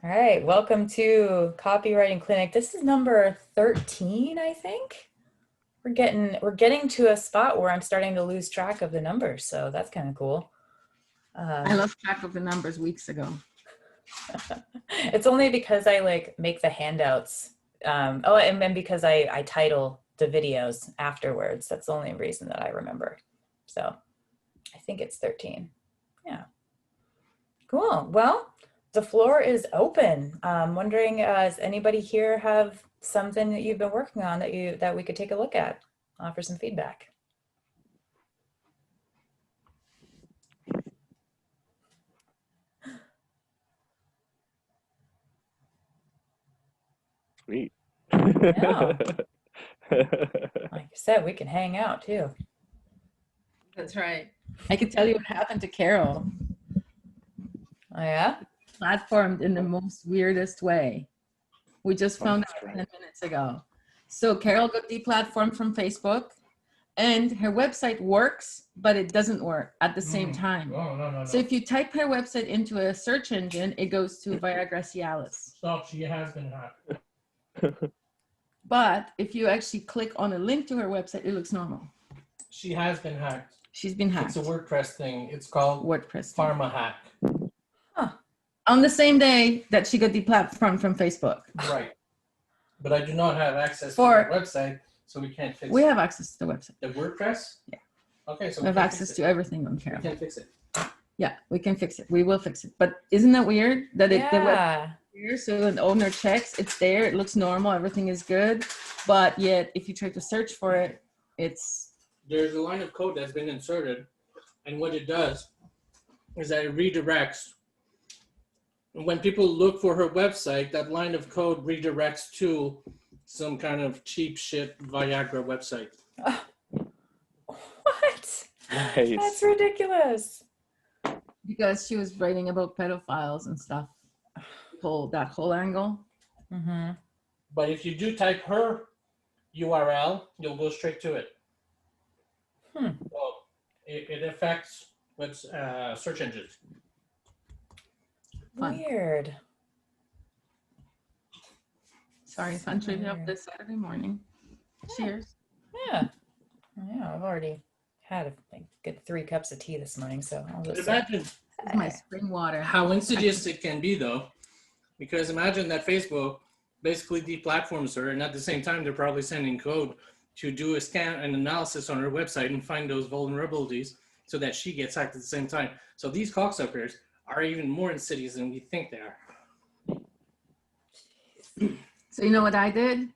All right, welcome to Copywriting Clinic. This is number 13, I think. We're getting to a spot where I'm starting to lose track of the numbers, so that's kind of cool. I lost track of the numbers weeks ago. It's only because I make the handouts. And then because I title the videos afterwards. That's the only reason that I remember. So I think it's 13. Yeah. Cool. Well, the floor is open. I'm wondering, does anybody here have something that you've been working on that we could take a look at, offer some feedback? Sweet. Yeah. Like I said, we can hang out too. That's right. I could tell you what happened to Carol. Oh yeah? Platformed in the most weirdest way. We just found out 10 minutes ago. So Carol got deplatformed from Facebook, and her website works, but it doesn't work at the same time. Oh, no. So if you type her website into a search engine, it goes to Viagra Cialis. Stop, she has been hacked. But if you actually click on a link to her website, it looks normal. She has been hacked. She's been hacked. It's a WordPress thing. It's called WordPress. Pharma Hack. Huh. On the same day that she got deplatformed from Facebook. Right. But I do not have access to For- the website, so we can't fix We it. have access to the website. The WordPress? Yeah. Okay, so We have can access fix to it. everything on We Carol. can fix it. Yeah, we can fix it. We will fix it. But isn't that weird that the web Yeah. here, so an owner checks, it's there, it looks normal, everything is good, but yet if you try to search for it, it's There's a line of code that's been inserted, and what it does is that it redirects. When people look for her website, that line of code redirects to some kind of cheap shit Viagra website. What? Nice. That's ridiculous. because she was writing about pedophiles and stuff. That whole angle. Mm-hmm. But if you do type her URL, you'll go straight to it. Well, it affects what's search engines. Fun. Weird. Sorry, fun trivia up this Saturday morning. Cheers. Yeah. Yeah, I've already had a good 3 cups of tea this morning, so I'll But just imagine This is my spring water. how insidious it can be, though, because imagine that Facebook basically deplatforms her, and at the same time, they're probably sending code to do a scan and analysis on her website and find those vulnerabilities so that she gets hacked at the same time. So these cocksuckers are even more insidious than we think they are. So you know what I did?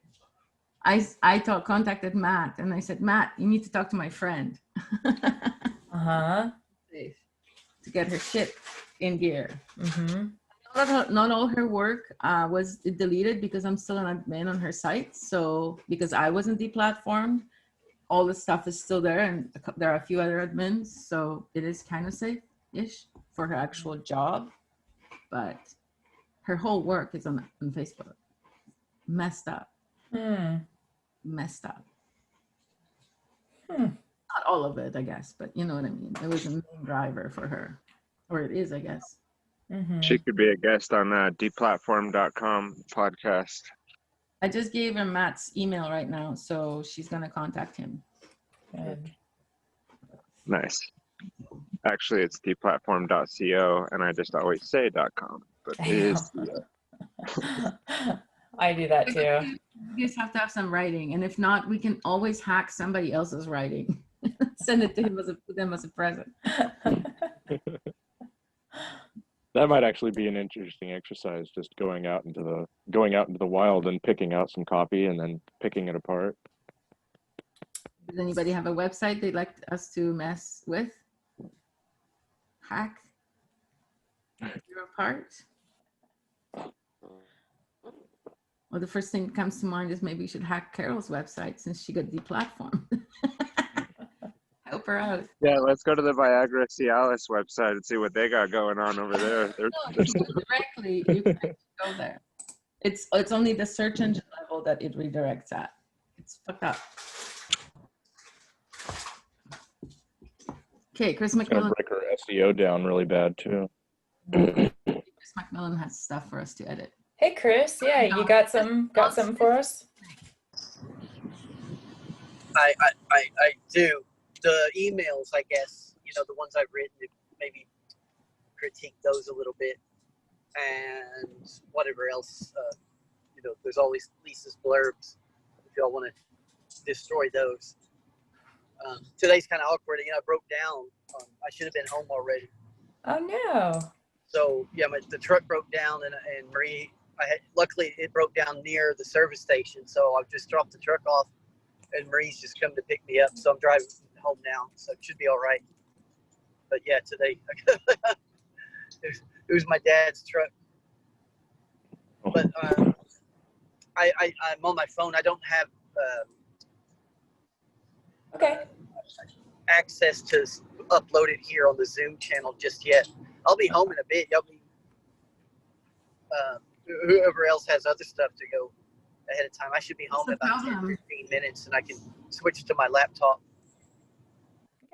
I contacted Matt and I said, Matt, you need to talk to my friend. Uh-huh. To get her shit in gear. Mm-hmm. Not all her work was deleted because I'm still an admin on her site. So because I wasn't deplatformed, all the stuff is still there, and there are a few other admins. So it is kind of safe-ish for her actual job, but her whole work is on Facebook. Messed up. Messed up. Not all of it, I guess, but you know what I mean. It was a main driver for her, or it is, I guess. Mm-hmm. She could be a guest on deplatform.com podcast. I just gave her Matt's email right now, so she's gonna contact him. Good. Nice. Actually, it's deplatform.co, and I just always say .com, but it is. I do that too. You just have to have some writing, and if not, we can always hack somebody else's writing. Send it to him to them as a present. That might actually be an interesting exercise, just going out into the wild and picking out some copy and then picking it apart. Does anybody have a website they'd like us to mess with? Hack? You're apart? Well, the first thing that comes to mind is maybe we should hack Carol's website since she got deplatformed. Help her out. Yeah, let's go to the Viagra Cialis website and see what they got going on over there. Directly, you can actually go there. It's only the search engine level that it redirects at. It's fucked up. Okay, Chris It's gonna McMillan. break her SEO down really bad too. Chris Colin has stuff for us to edit. Hey, Chris. Yeah, you got some for us? I do. The emails, I guess, the ones I've written, maybe critique those a little bit, and whatever else. There's always Lisa's blurbs. If y'all want to destroy those. Today's kind of awkward. I broke down. I should have been home already. Oh no. So yeah, the truck broke down, and Marie. Luckily it broke down near the service station, so I've just dropped the truck off, and Marie's just come to pick me up. So I'm driving home now, so it should be all right. But yeah, today it was my dad's truck. But I'm on my phone. I don't have Okay. access to upload it here on the Zoom channel just yet. I'll be home in a bit. Y'all be whoever else has other stuff to go ahead of time. I should be home in about 10-15 minutes, and I can switch to my laptop.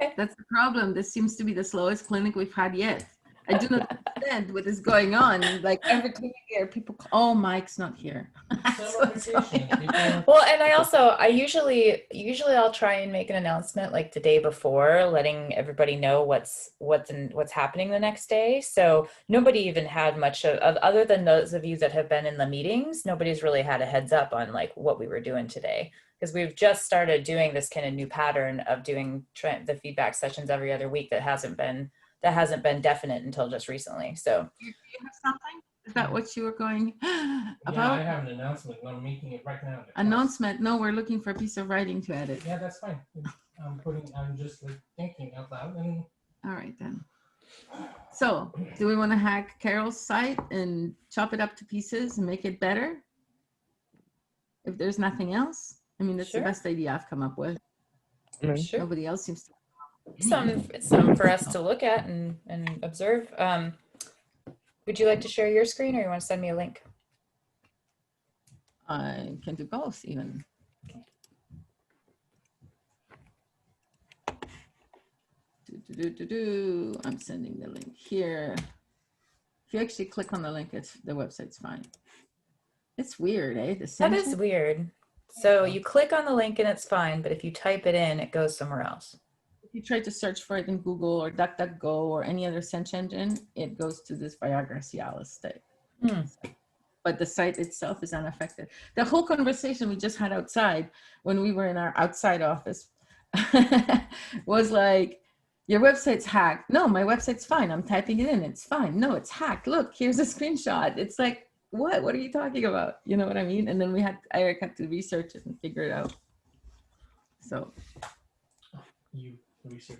Okay. That's the problem. This seems to be the slowest clinic we've had yet. I do not understand what is going on. Like every clinic here, people call, oh, Mike's not here. Well, and I usually I'll try and make an announcement like the day before, letting everybody know what's happening the next day. So nobody even had much of other than those of you that have been in the meetings, nobody's really had a heads up on like what we were doing today, because we've just started doing this kind of new pattern of doing the feedback sessions every other week that hasn't been definite until just recently. So Do you have something? Is that what you were going about? Yeah, I have an announcement. I'm making it right now. Announcement? No, we're looking for a piece of writing to edit. Yeah, that's fine. I'm just like thinking out loud. And All right then. So, do we want to hack Carol's site and chop it up to pieces and make it better? If there's nothing else, I mean, that's Sure. the best idea I've come up with. sure. Nobody else seems to. It's some for us to look at and observe. Would you like to share your screen, or you want to send me a link? I can do both even. I'm sending the link here. If you actually click on the link, the website's fine. It's weird, eh? That is weird. So you click on the link and it's fine, but if you type it in, it goes somewhere else. If you try to search for it in Google or DuckDuckGo or any other search engine, it goes to this Viagra Cialis state. But the site itself is unaffected. The whole conversation we just had outside when we were in our outside office was like, your website's hacked. No, my website's fine. I'm typing it in. It's fine. No, it's hacked. Look, here's a screenshot. It's like, what? What are you talking about? You know what I mean? And then Eric had to research it and figure it out. So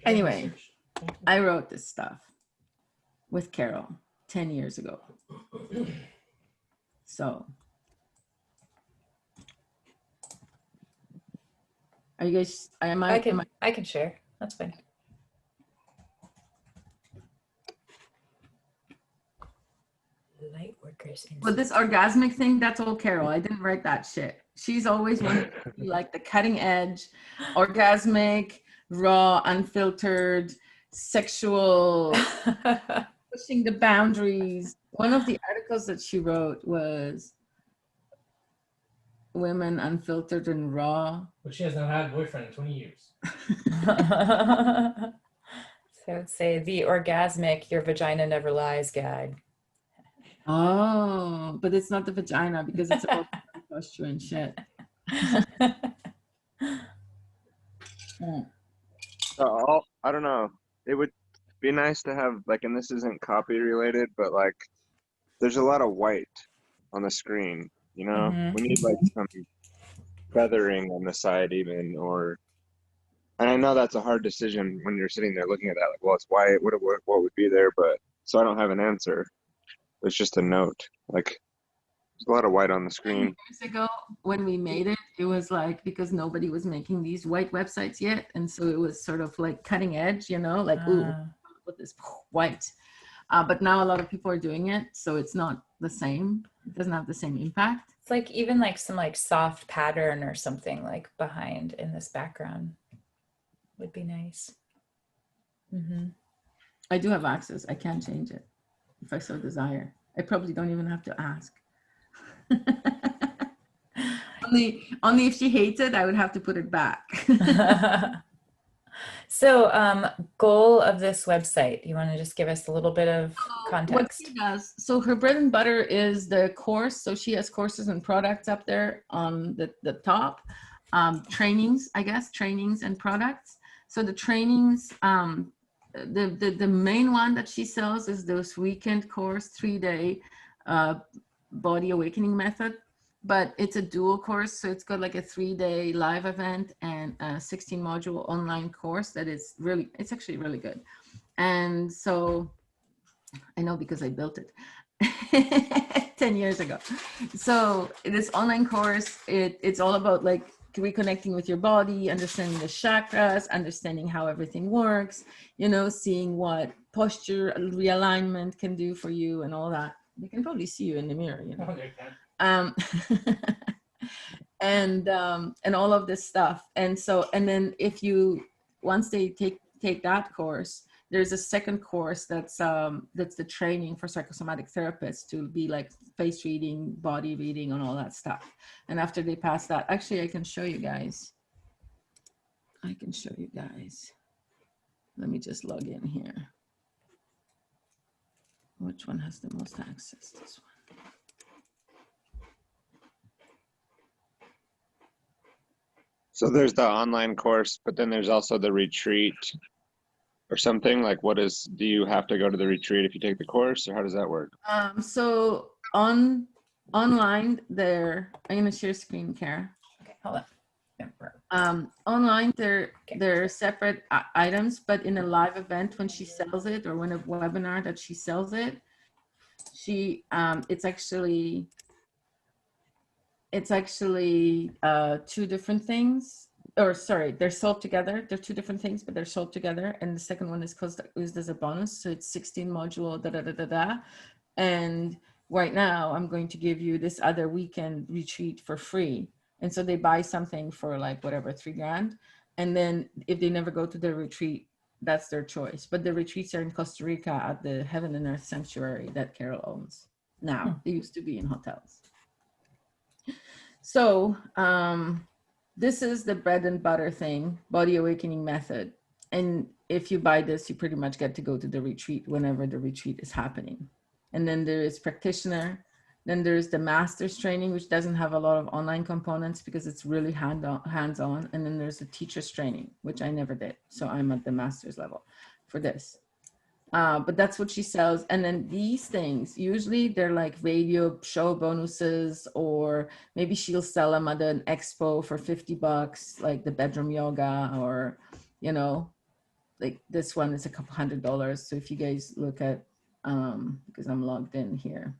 anyway, I wrote this stuff with Carol 10 years ago. So are you guys, I can share. That's fine. Light workers. Well, this orgasmic thing, that's all Carol. I didn't write that shit. She's always wanted to be like the cutting edge, orgasmic, raw, unfiltered, sexual, pushing the boundaries. One of the articles that she wrote was Women Unfiltered and Raw. But she has not had a boyfriend in 20 years. So I'd say the orgasmic, your vagina never lies guide. Oh, but it's not the vagina because it's about posture and shit. I don't know. It would be nice to have like, and this isn't copy related, but like, there's a lot of white on the screen. You know, we need like some feathering on the side even, or. And I know that's a hard decision when you're sitting there looking at that. Like, well, it's white. What would be there? But so I don't have an answer. It's just a note. Like, there's a lot of white on the screen. Years ago, when we made it, it was like because nobody was making these white websites yet, and so it was sort of like cutting edge, you know, like ooh, put this white. But now a lot of people are doing it, so it's not the same. It doesn't have the same impact. It's like even like some like soft pattern or something like behind in this background would be nice. I do have access. I can change it if I so desire. I probably don't even have to ask. Only if she hates it, I would have to put it back. So, goal of this website, you want to just give us a little bit of What context? she does, so her bread and butter is the course. So she has courses and products up there on the top. Trainings, I guess, trainings and products. So the trainings, the main one that she sells is those weekend course, 3-day body awakening method. But it's a dual course, so it's got like a 3-day live event and a 16-module online course that is really, it's actually really good. And so I know because I built it 10 years ago. So this online course, it's all about like reconnecting with your body, understanding the chakras, understanding how everything works, you know, seeing what posture realignment can do for you and all that. They can probably see you in the mirror, you know. Oh, they can. And all of this stuff. And so, and then if you, once they take that course, there's a second course that's the training for psychosomatic therapists to be like face reading, body reading, and all that stuff. And after they pass that, actually, I can show you guys. Let me just log in here. Which one has the most access? This one. So there's the online course, but then there's also the retreat or something. Like, do you have to go to the retreat if you take the course, or how does that work? So online there, I'm gonna share screen, Kara. Okay, hold on. Online they're separate items, but in a live event when she sells it, or when a webinar that she sells it, she it's actually two different things, or sorry, they're sold together. They're two different things, but they're sold together. And the second one is there's a bonus, so it's 16 module and right now I'm going to give you this other weekend retreat for free. And so they buy something for like whatever, $3,000, and then if they never go to the retreat, that's their choice. But the retreats are in Costa Rica at the Heaven and Earth Sanctuary that Carol owns now. They used to be in hotels. So this is the bread and butter thing, body awakening method. And if you buy this, you pretty much get to go to the retreat whenever the retreat is happening. And then there is practitioner. Then there's the master's training, which doesn't have a lot of online components because it's really hands-on. And then there's the teacher's training, which I never did. So I'm at the master's level for this. But that's what she sells. And then these things, usually they're like radio show bonuses, or maybe she'll sell them at an expo for $50, like the bedroom yoga, or, you know, like this one is a couple $100. So if you guys look at, because I'm logged in here,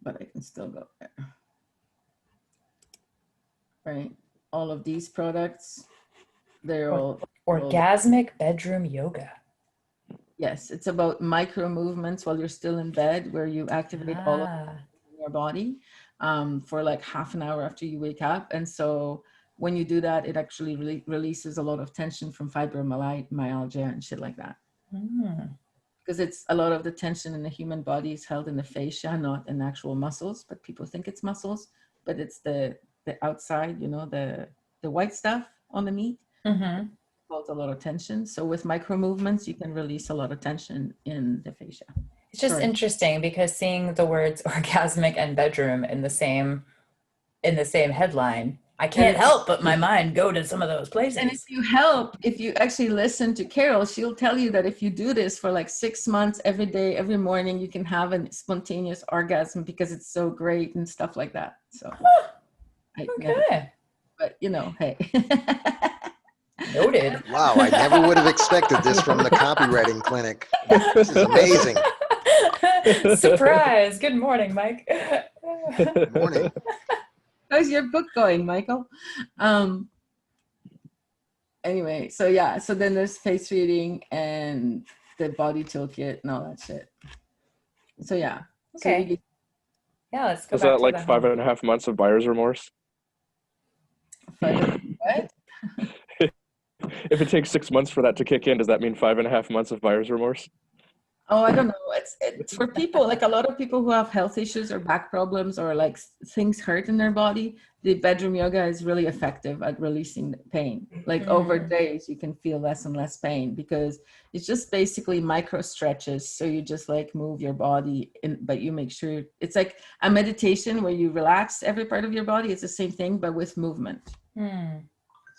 but I can still go there. Right. All of these products, they're all Orgasmic bedroom yoga. Yes, it's about micro movements while you're still in bed, where you activate all of your body for like half an hour after you wake up. And so when you do that, it actually releases a lot of tension from fibromyalgia and shit like that. Because it's a lot of the tension in the human body is held in the fascia, not in actual muscles, but people think it's muscles, but it's the outside, you know, the white stuff on the meat. Holds a lot of tension. So with micro movements, you can release a lot of tension in the fascia. It's just interesting because seeing the words orgasmic and bedroom in the same headline, I can't help but my mind go to some of those places. And if you actually listen to Carol, she'll tell you that if you do this for like 6 months, every day, every morning, you can have a spontaneous orgasm because it's so great and stuff like that. So, but you know, hey. Noted. Wow, I never would have expected this from the copywriting clinic. This is amazing. Surprise. Good morning, Mike. Good morning. How's your book going, Michael? Anyway, so yeah, so then there's face reading and the body toolkit and all that shit. So yeah. Okay. Yeah, let's go Is back that to like the 5.5 months of buyer's remorse? What? If it takes 6 months for that to kick in, does that mean 5.5 months of buyer's remorse? Oh, I don't know. It's for people, like a lot of people who have health issues or back problems or like things hurt in their body. The bedroom yoga is really effective at releasing the pain. Like over days, you can feel less and less pain because it's just basically micro stretches. So you just like move your body, but you make sure it's like a meditation where you relax every part of your body. It's the same thing, but with movement.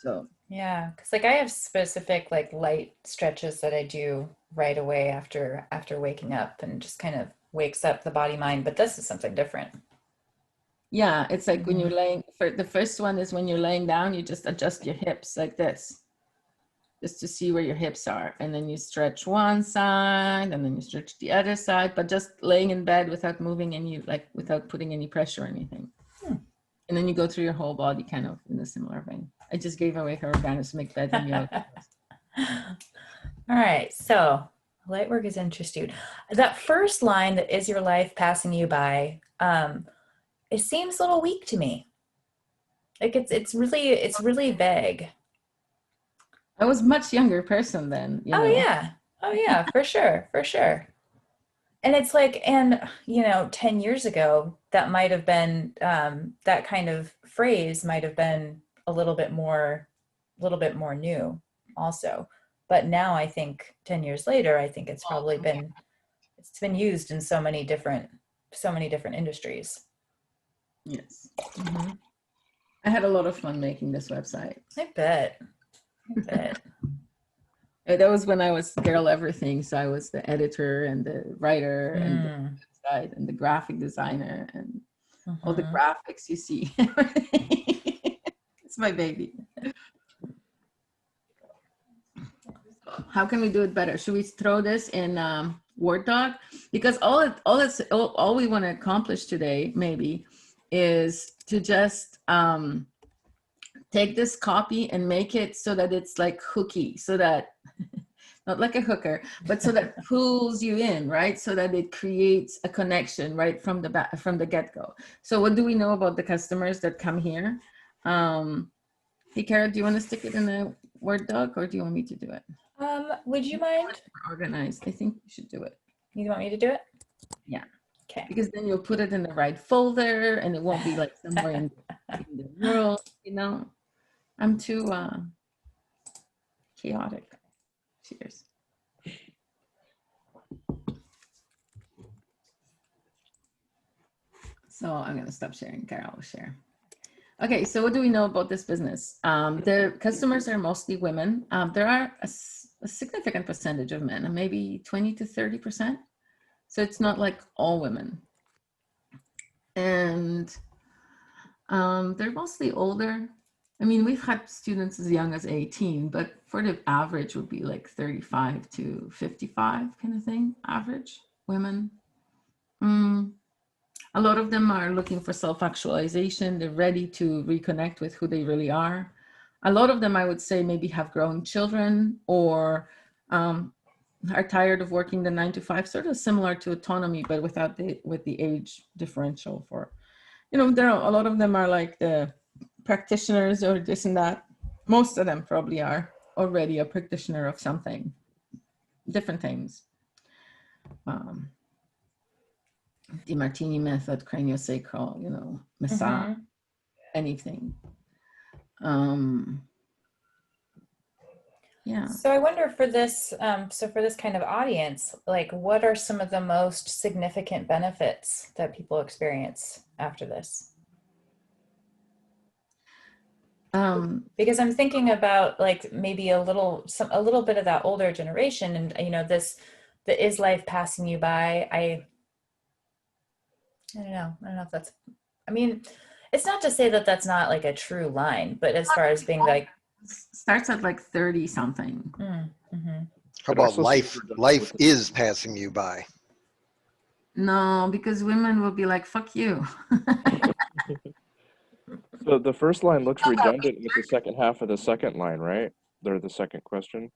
So yeah, because like I have specific like light stretches that I do right away after waking up, and just kind of wakes up the body mind. But this is something different. yeah, it's like when you're laying, for the first one is when you're laying down, you just adjust your hips like this, just to see where your hips are. And then you stretch one side and then you stretch the other side, but just laying in bed without moving any, like without putting any pressure or anything. And then you go through your whole body kind of in a similar vein. I just gave away her orgasmic bedroom yoga. All right, so light work is interesting. That first line, that is your life passing you by, it seems a little weak to me. Like it's really vague. I was much younger person then, you know. Oh yeah, for sure, for sure. And it's like, and 10 years ago, that might have been, that kind of phrase might have been a little bit more new also. But now I think 10 years later, I think it's probably been used in so many different industries. Yes. I had a lot of fun making this website. I bet. That was when I was girl everything. So I was the editor and the writer and the website and the graphic designer and all the graphics you see. It's my baby. How can we do it better? Should we throw this in Word doc? Because all we want to accomplish today maybe is to just take this copy and make it so that it's like hooky, so that not like a hooker, but so that pulls you in, right? So that it creates a connection right from the get-go. So what do we know about the customers that come here? Hey, Kara, do you want to stick it in the Word doc or do you want me to do it? Would you mind? Organized. I think you should do it. You want me to do it? Yeah. Okay. Because then you'll put it in the right folder and it won't be like somewhere in the world, I'm too chaotic. Cheers. So I'm going to stop sharing. Carol will share. Okay, so what do we know about this business? The customers are mostly women. There are a significant percentage of men, maybe 20 to 30%. So it's not like all women. And they're mostly older. I mean, we've had students as young as 18, but for the average would be like 35 to 55 kind of thing, average women. A lot of them are looking for self-actualization. They're ready to reconnect with who they really are. A lot of them, I would say, maybe have grown children or are tired of working the 9 to 5, sort of similar to autonomy, but with the age differential for, there are a lot of them are like the practitioners or this and that. Most of them probably are already a practitioner of something, different things. The Martini method, craniosacral, massage, anything. Yeah. So I wonder for this, for this kind of audience, like what are some of the most significant benefits that people experience after this? Because I'm thinking about like maybe a little bit of that older generation, and the is life passing you by. I don't know if that's, I mean, it's not to say that that's not like a true line, but as far as being like, starts at like 30 something. How about life is passing you by? No, because women will be like, fuck you. So the first line looks redundant with the second half of the second line, right? They're the second question.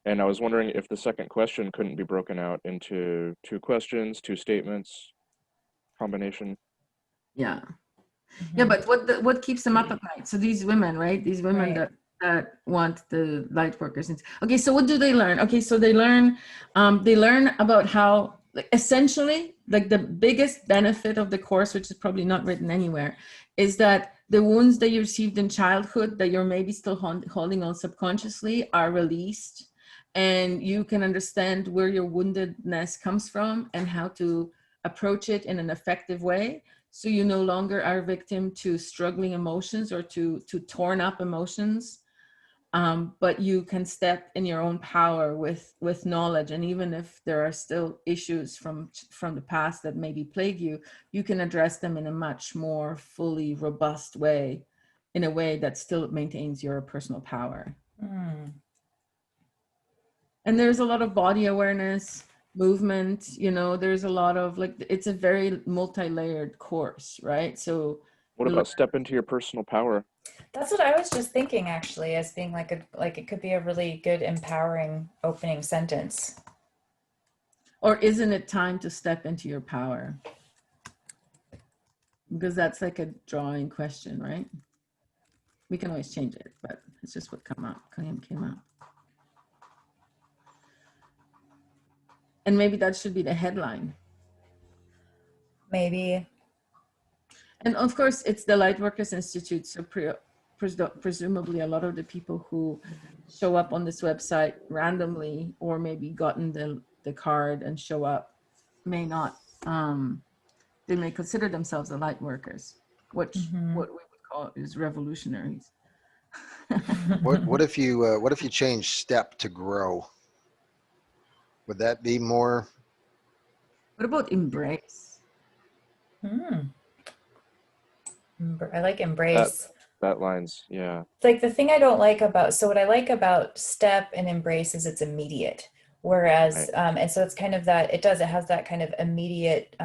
And I was wondering if the second question couldn't be broken out into 2 questions, 2 statements, combination. Yeah. Yeah, but what keeps them up at night? So these women, right? These women that that want the light workers. Okay, so what do they learn? Okay, so they learn about how, like, essentially, like the biggest benefit of the course, which is probably not written anywhere, is that the wounds that you received in childhood that you're maybe still holding on subconsciously are released, and you can understand where your woundedness comes from and how to approach it in an effective way. So you no longer are a victim to struggling emotions or to torn up emotions, but you can step in your own power with knowledge. And even if there are still issues from the past that maybe plague you, you can address them in a much more fully robust way, in a way that still maintains your personal power. Mm. And there's a lot of body awareness, movement, you know, there's a lot of, like, it's a very multi-layered course, right? So What about step into your personal power? That's what I was just thinking, actually, as being like it could be a really good, empowering opening sentence. Or isn't it time to step into your power? Because that's like a drawing question, right? We can always change it, but it's just what came out. And maybe that should be the headline. Maybe. And of course, it's the Lightworkers Institute. So presumably a lot of the people who show up on this website randomly, or maybe gotten the card and show up, may not, they may consider themselves the light workers, which what we would call is revolutionaries. What if you change step to grow? Would that be more? What about embrace? I like embrace. That line's, yeah. It's like the thing I don't like about, so what I like about step and embrace is it's immediate. Whereas, Right. and so it's kind of that, it has that kind of immediate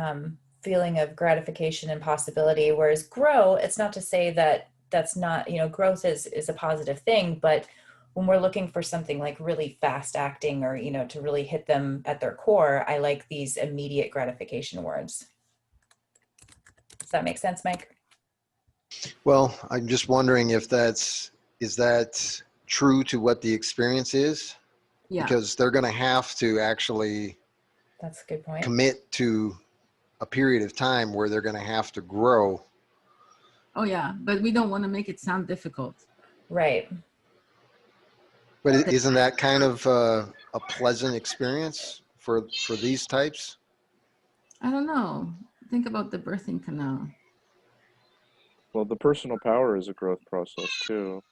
feeling of gratification and possibility. Whereas grow, it's not to say that that's not, you know, growth is a positive thing, but when we're looking for something like really fast acting, or, you know, to really hit them at their core, I like these immediate gratification words. Does that make sense, Mike? Well, I'm just wondering if is that true to what the experience is? Yeah. Because they're going to have to actually That's a good point. commit to a period of time where they're going to have to grow. Oh yeah, but we don't want to make it sound difficult. Right. But isn't that kind of a pleasant experience for these types? I don't know. Think about the birthing canal. Well, the personal power is a growth process too.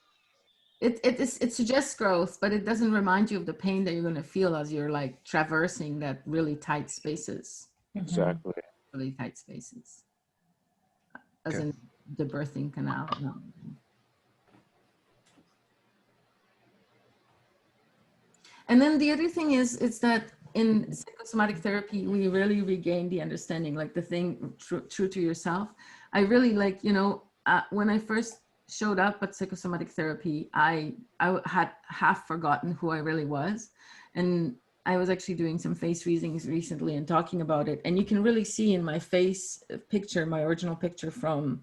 It suggests growth, but it doesn't remind you of the pain that you're going to feel as you're like traversing that really tight spaces. Exactly. Really tight spaces. As Okay. in the birthing canal. No. And then the other thing is that in psychosomatic therapy, we really regain the understanding, like the thing true to yourself. I really like, you know, when I first showed up at psychosomatic therapy, I had half forgotten who I really was. And I was actually doing some face readings recently and talking about it. And you can really see in my face picture, my original picture from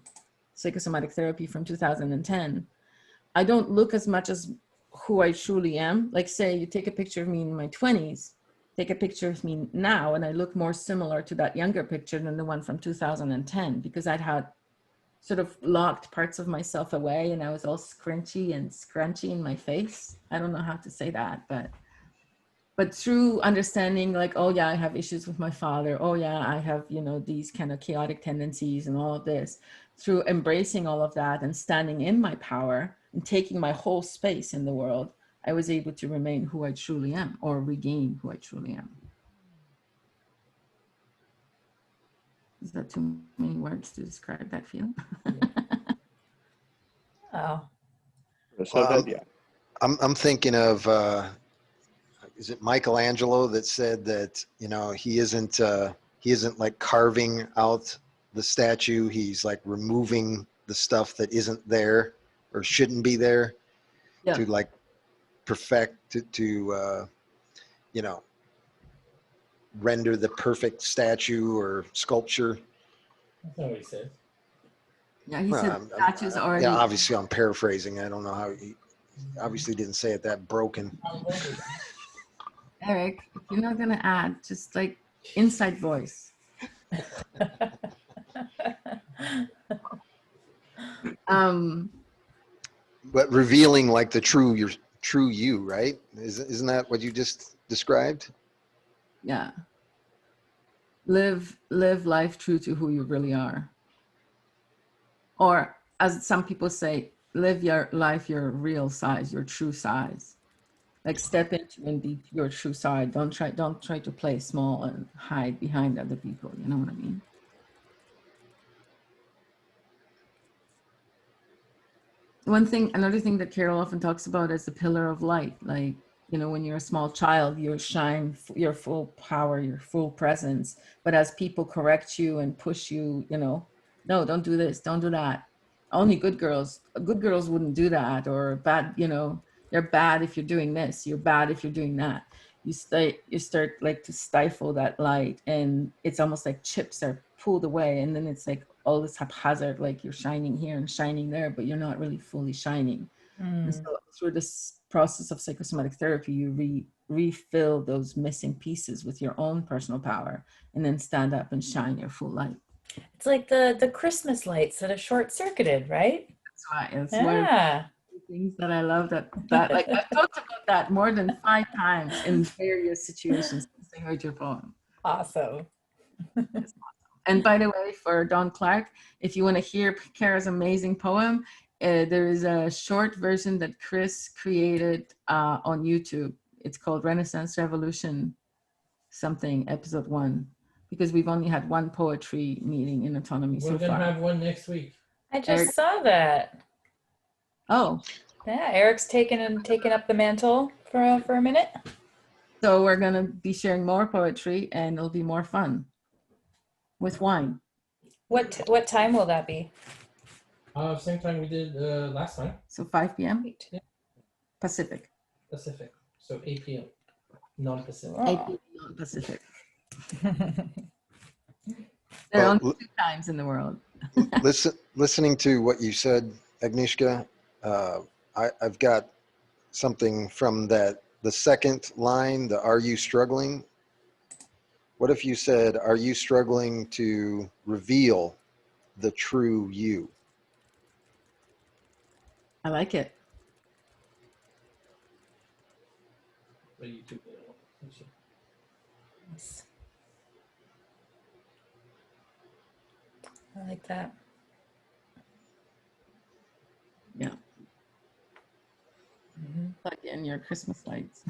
psychosomatic therapy from 2010, I don't look as much as who I truly am. Like, say you take a picture of me in my 20s, take a picture of me now, and I look more similar to that younger picture than the one from 2010, because I'd had sort of locked parts of myself away and I was all scrunchy and scrunchy in my face. I don't know how to say that, but through understanding, like, oh yeah, I have issues with my father. Oh yeah, I have, you know, these kind of chaotic tendencies and all of this. Through embracing all of that and standing in my power and taking my whole space in the world, I was able to remain who I truly am, or regain who I truly am. Is that too many words to describe that feeling? Oh. Well, I'm thinking of, is it Michelangelo that said that, you know, he isn't like carving out the statue. He's like removing the stuff that isn't there or shouldn't be there, Yeah. to like perfect, to you know, render the perfect statue or sculpture. That's not what he said. Yeah, he said statues already. Yeah, obviously I'm paraphrasing. I don't know how obviously didn't say it that broken. Eric, if you're not gonna add, just like inside voice. But revealing like the true you, right? Isn't that what you just described? Yeah. Live life true to who you really are. Or as some people say, live your life your real size, your true size. Like step into and be your true side. Don't try to play small and hide behind other people. You know what I mean? Another thing that Carol often talks about is the pillar of light. Like, when you're a small child, you shine your full power, your full presence. But as people correct you and push you, no, don't do this, don't do that. Only good girls wouldn't do that, or bad, you're bad if you're doing this, you're bad if you're doing that. You start like to stifle that light, and it's almost like chips are pulled away, and then it's like all this haphazard, like you're shining here and shining there, but you're not really fully shining. And so through this process of psychosomatic therapy, you refill those missing pieces with your own personal power, and then stand up and shine your full light. It's like the Christmas lights that are short circuited, right? That's right. It's Yeah. one of the things that I love that like I've talked about that more than 5 times in various situations since I heard your poem. Awesome. And by the way, for Don Clark, if you want to hear Kara's amazing poem, there is a short version that Chris created on YouTube. It's called Renaissance Revolution something, episode 1, because we've only had one poetry meeting in Autonomy so We're gonna far. have one next week. I just Eric. saw that. Oh, Yeah, Eric's taken up the mantle for a minute. so we're gonna be sharing more poetry, and it'll be more fun with wine. What time will that be? Same time we did last time. So 5 p.m. Yeah. Pacific. Pacific. So 8 p.m. Non-Pacific. Oh. 8 p.m. non-Pacific. There are only 2 times in the world. Listening to what you said, Agnieszka, I've got something from the second line, the "Are you struggling?" What if you said, "Are you struggling to reveal the true you?" I like it. Nice. I like that. Yeah. Mhm. Plug in your Christmas lights.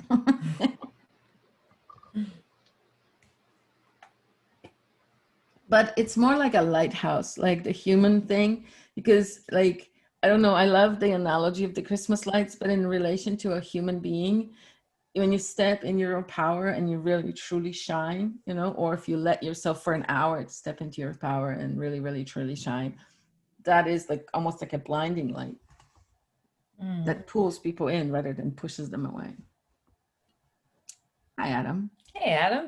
But it's more like a lighthouse, like the human thing, because like, I don't know, I love the analogy of the Christmas lights, but in relation to a human being, when you step in your own power and you really truly shine, or if you let yourself for an hour to step into your power and really, really, truly shine, that is like almost like a blinding light that pulls people in rather than pushes them away. Hi, Adam. Hey, Adam.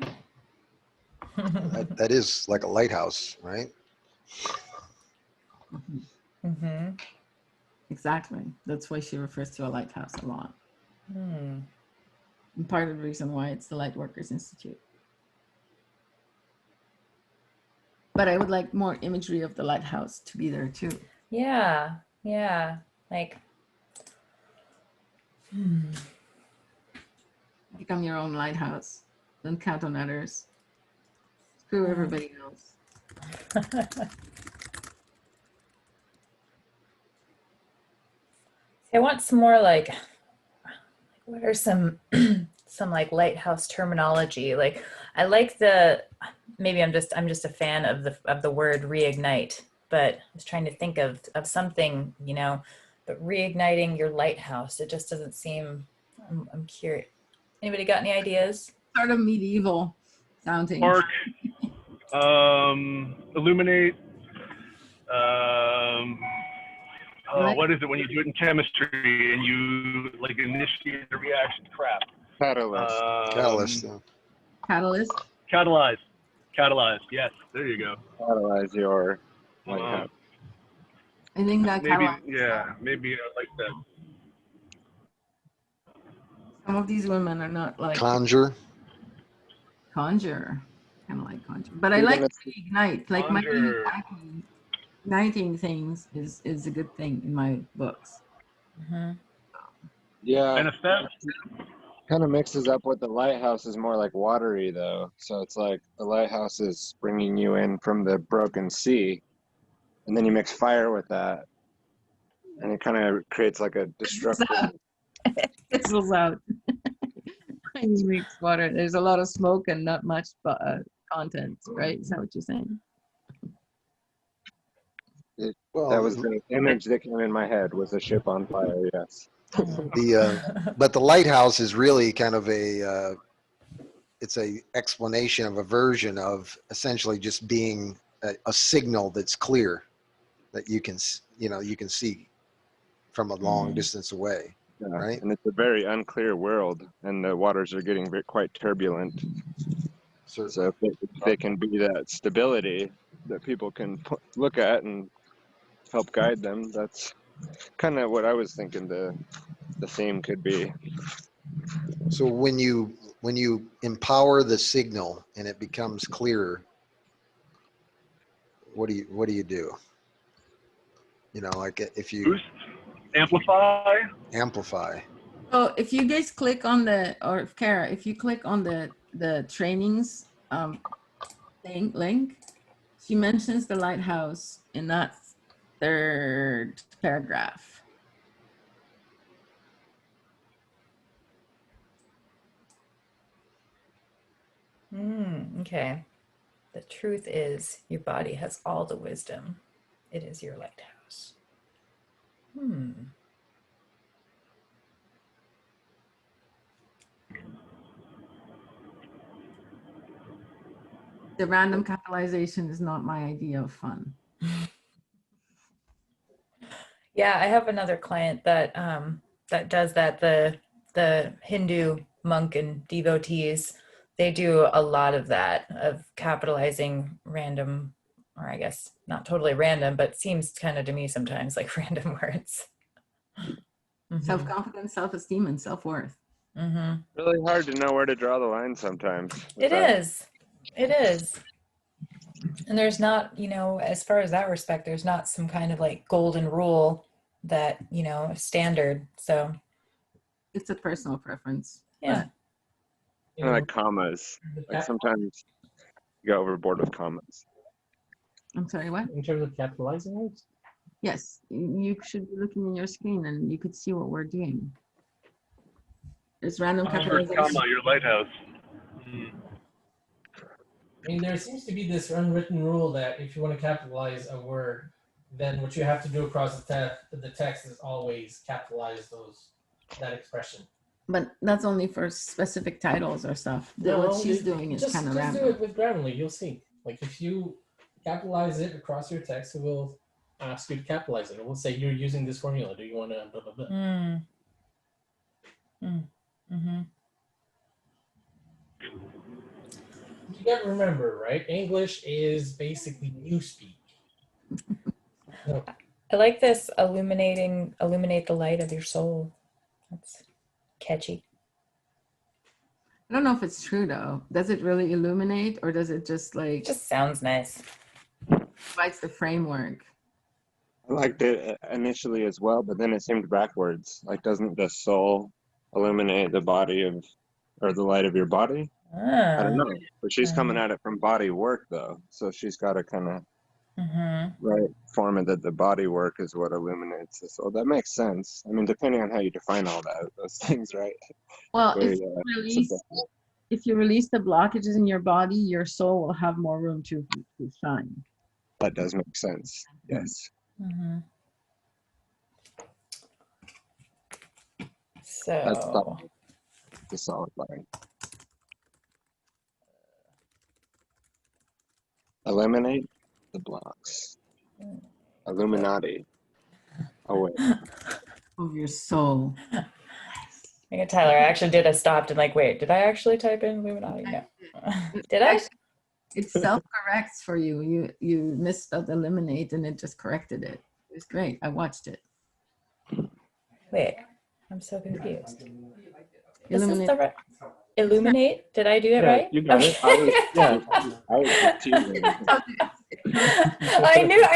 That is like a lighthouse, right? Mm-hmm. Exactly. That's why she refers to a lighthouse a lot. Mm. And part of the reason why it's the Lightworkers Institute. But I would like more imagery of the lighthouse to be there too. Yeah. Like, Become your own lighthouse. Don't count on others. Screw everybody else. I want some more like, what are some like lighthouse terminology? Like, I like maybe I'm just a fan of the word reignite, but I was trying to think of something, but reigniting your lighthouse, it just doesn't seem, I'm curious. Anybody got any ideas? Sort of medieval sounding. Spark, illuminate, what is it when you do it in chemistry and you like initiate the reaction? Crap. Catalyst. Catalyst. Yeah. Catalyst. Catalyze. Yes, there you go. Catalyze your lighthouse. I think that Maybe, catalyst. yeah, maybe I like that. Some of these women are not like Conjure. conjure, kind of like conjure, but I You're like gonna to ignite. Like my Conjure. igniting things is a good thing in my books. Mhm. Yeah, And if that, kind of mixes up with the lighthouse is more like watery though. So it's like the lighthouse is bringing you in from the broken sea, and then you mix fire with that, and it kind of creates like a destructive. Fizzles out. When you mix water, there's a lot of smoke and not much content, right? Is that what you're saying? That Well, was the image that came in my head, was a ship on fire. Yes. but the lighthouse is really kind of it's a explanation of a version of essentially just being a signal that's clear that you can see from a long distance away. Yeah. Right. And it's a very unclear world, and the waters are getting quite turbulent. So if they can be that stability that people can look at and help guide them, that's kind of what I was thinking the theme could be. So when you empower the signal and it becomes clearer, what do you do? Like if you boost, amplify. amplify. So if you guys click on or Kara, if you click on the trainings link, she mentions the lighthouse in that third paragraph. Okay. The truth is, your body has all the wisdom. It is your lighthouse. The random capitalization is not my idea of fun. Yeah, I have another client that that does that. The Hindu monk and devotees, they do a lot of that, of capitalizing random, or I guess not totally random, but seems kind of to me sometimes like random words. Self-confidence, self-esteem, and self-worth. Really hard to know where to draw the line sometimes. It is. It is. And there's not, as far as that respect, there's not some kind of like golden rule that, standard. So It's a personal preference. yeah. Kind of like commas. Like sometimes you go overboard with commas. I'm sorry, what? In terms of capitalizing words? Yes, you should be looking in your screen and you could see what we're doing. There's random capitalization. Comma, your lighthouse. I mean, there seems to be this unwritten rule that if you want to capitalize a word, then what you have to do across the text is always capitalize that expression. But that's only for specific titles or stuff. What she's doing is kind of random. Just do it with Grammarly. You'll see. Like if you capitalize it across your text, it will ask you to capitalize it. It will say you're using this formula. Do you want to blah blah blah? You got to remember, right? English is basically newspeak. I like this illuminate the light of your soul. That's catchy. I don't know if it's true though. Does it really illuminate or does it just like... It just sounds nice. Provides the framework. I liked it initially as well, but then it seemed backwards. Like, doesn't the soul illuminate the body or the light of your body? I don't know. But she's coming at it from body work though. So she's got to kind of form it that the body work is what illuminates the soul. That makes sense. I mean, depending on how you define all those things, right? Well, if you release the blockages in your body, your soul will have more room to shine. That does make sense. Yes. So that's the solid line. Eliminate the blocks. Illuminati. Oh wait. Of your soul. Okay, Tyler, I actually did a stopped and like, wait, did I actually type in Illuminati? No. Did I? It self-corrects for you. You misspelled eliminate and it just corrected it. It was great. I watched it. Wait, I'm so confused. This is Illuminate. the right. Illuminate. Did I do it Yeah, right? you got it. I was just teasing. I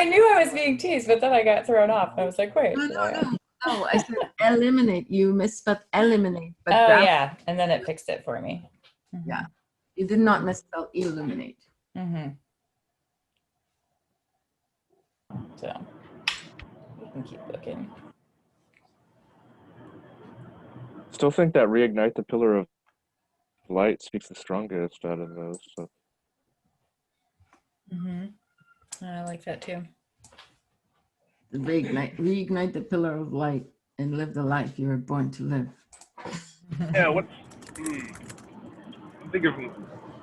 knew I was being teased, but then I got thrown off. I was like, wait. No, did no, I- no, no. I said eliminate. You misspelled eliminate, but Oh that, yeah, and then it fixed it for me. Yeah. you did not misspell illuminate. Mm-hmm. So we can keep looking. Still think that reignite the pillar of light speaks the strongest out of those. So Mm-hmm. I like that too. Reignite the pillar of light and live the life you were born to live. Yeah, what's, I'm thinking of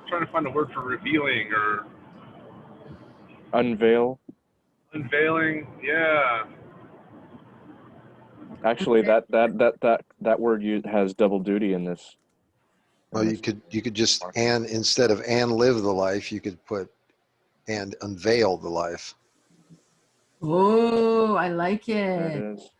trying to find a word for revealing or unveil. unveiling. Yeah. Actually, that word has double duty in this. Well, you could just, and instead of and live the life, you could put and unveil the life. Oh, I like There it. it is.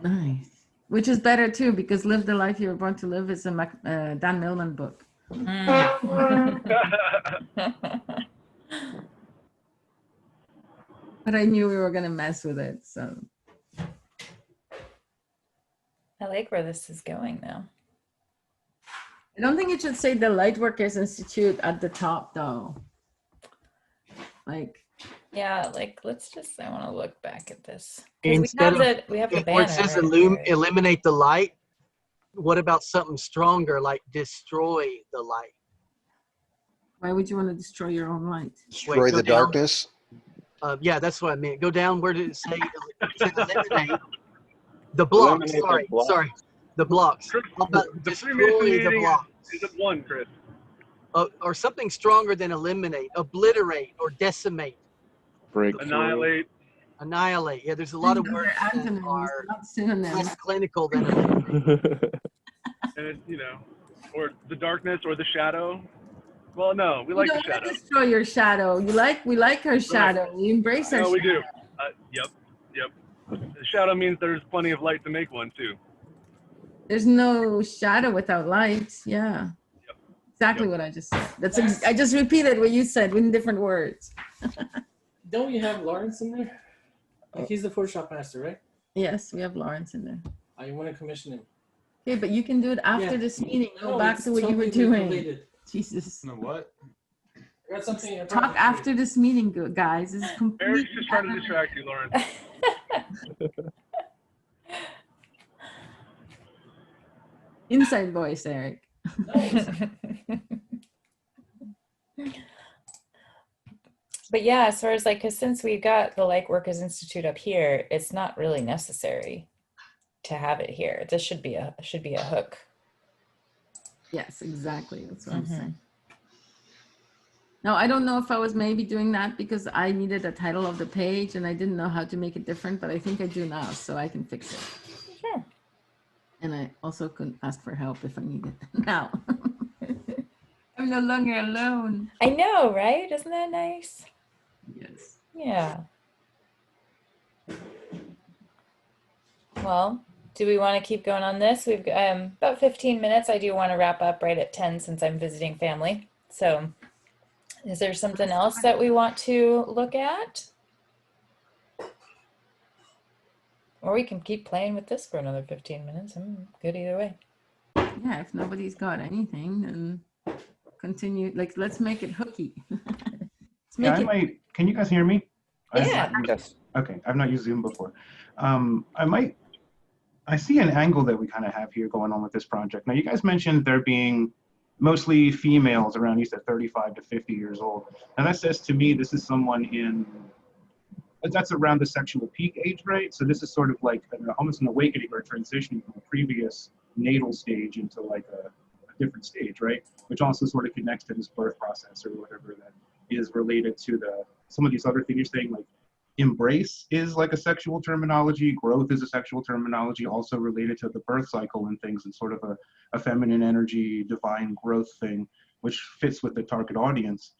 Nice. Which is better too, because Live the Life You Were Born to Live is a Dan Millman book. Mm. But I knew we were going to mess with it. So I like where this is going though. I don't think it should say the Lightworkers Institute at the top though. Like, Yeah, like let's just. I want to look back at this. Instead of We have the where banner. it says right here. eliminate the light, what about something stronger like destroy the light? why would you want to destroy your own light? Destroy go the down. darkness. Yeah, that's what I meant. Go down. Where did it say? It said eliminate the blocks. Eliminate the blocks. Sorry, the blocks. How about The destroy Freemason the meeting blocks? is at 1, Chris. Or something stronger than eliminate, obliterate, or decimate, Breakthrough. Annihilate. annihilate. Yeah, there's a lot of They're words that antonyms, are not synonyms. less clinical than eliminate. And it, or the darkness or the shadow. Well, no, we like You the don't want shadow. to destroy your shadow. We like our shadow. We embrace our No, shadow. we do. Yep. The shadow means there's plenty of light to make one too. There's no shadow without light. Yeah. Yep. Exactly what I just said. I just repeated what you said in different words. Don't you have Lawrence in there? Like he's the Photoshop master, right? Yes, we have Lawrence in there. I want to commission him. Okay, but you can do it after Yeah. this meeting. Go No, back it's to what you were totally doing. related. Jesus. No, what? I got something. I Talk promise you. after this meeting, guys. This is completely. Eric's just trying to distract you, Lauren. Inside voice, Eric. Nice. But yeah, as far as like, because since we've got the Lightworkers Institute up here, it's not really necessary to have it here. This should be a hook. Yes, exactly. That's what Mhm. I'm saying. Now, I don't know if I was maybe doing that because I needed a title of the page and I didn't know how to make it different, but I think I do now, so I can fix it. Sure. And I also could ask for help if I need it now. I'm no longer alone. I know, right? Isn't that nice? Yes. Yeah. Well, do we want to keep going on this? We've got about 15 minutes. I do want to wrap up right at 10 since I'm visiting family. So is there something else that we want to look at? Or we can keep playing with this for another 15 minutes. I'm good either way. Yeah, if nobody's got anything, then continue. Like, let's make it hooky. Let's Yeah, make I it. might. Can you guys hear me? Yeah. Yes. Okay, I've not used Zoom before. I see an angle that we kind of have here going on with this project. Now, you guys mentioned there being mostly females around, you said 35 to 50 years old. And that says to me, this is someone that's around the sexual peak age, right? So this is sort of like almost an awakening or transitioning from a previous natal stage into like a different stage, right? Which also sort of connects to this birth process or whatever that is related to some of these other things you're saying, like embrace is like a sexual terminology, growth is a sexual terminology, also related to the birth cycle and things, and sort of a feminine energy, divine growth thing, which fits with the target audience.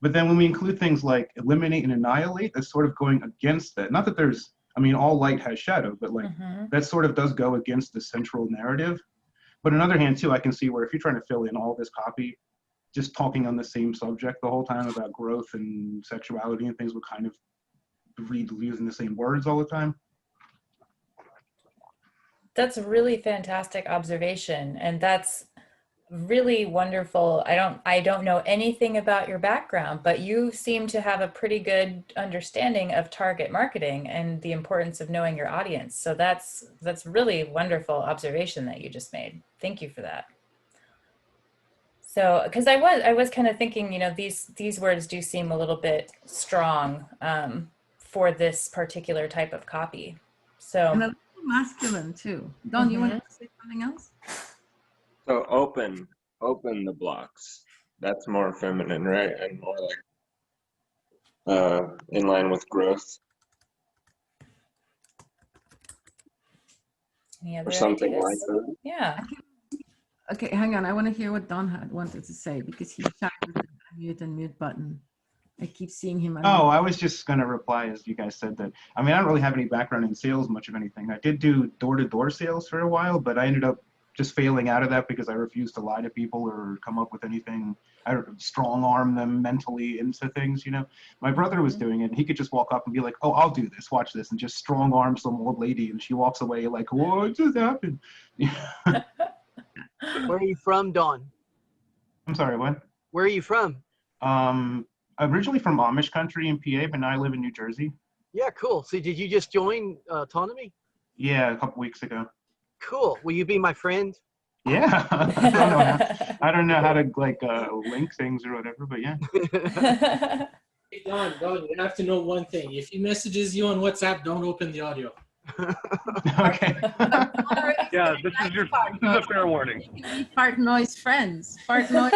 But then when we include things like eliminate and annihilate, that's sort of going against that. Not that there's I mean, all light has shadow, but like Mm-hmm. that sort of does go against the central narrative. But on the other hand, too, I can see where if you're trying to fill in all this copy, just talking on the same subject the whole time about growth and sexuality and things would kind of read using the same words all the time. That's a really fantastic observation, and that's really wonderful. I don't know anything about your background, but you seem to have a pretty good understanding of target marketing and the importance of knowing your audience. So that's really wonderful observation that you just made. Thank you for that. So, because I was kind of thinking, you know, these words do seem a little bit strong for this particular type of copy. So, And a little masculine too. Don, you want to say something else? So open the blocks. That's more feminine, right? And more like in line with growth any other or something ideas? like that. Yeah. Okay, hang on. I want to hear what Don wanted to say because he shot the unmute and mute button. I keep seeing him. Oh, I was just going to reply as you guys said that. I mean, I don't really have any background in sales, much of anything. I did do door-to-door sales for a while, but I ended up just failing out of that because I refused to lie to people or come up with anything. I don't strong arm them mentally into things, you know. My brother was doing it, and he could just walk up and be like, "Oh, I'll do this. Watch this," and just strong arm some old lady, and she walks away like, "What just happened?" Where are you from, Don? I'm sorry, what? Where are you from? Originally from Amish country in PA, but now I live in New Jersey. Yeah, cool. So did you just join Autonomy? Yeah, a couple weeks ago. Cool. Will you be my friend? Yeah, I don't know how to like link things or whatever, but yeah. Hey, Don, you have to know one thing. If he messages you on WhatsApp, don't open the audio. Okay. Yeah, this is a fair warning. You can be fart noise friends. Fart noise.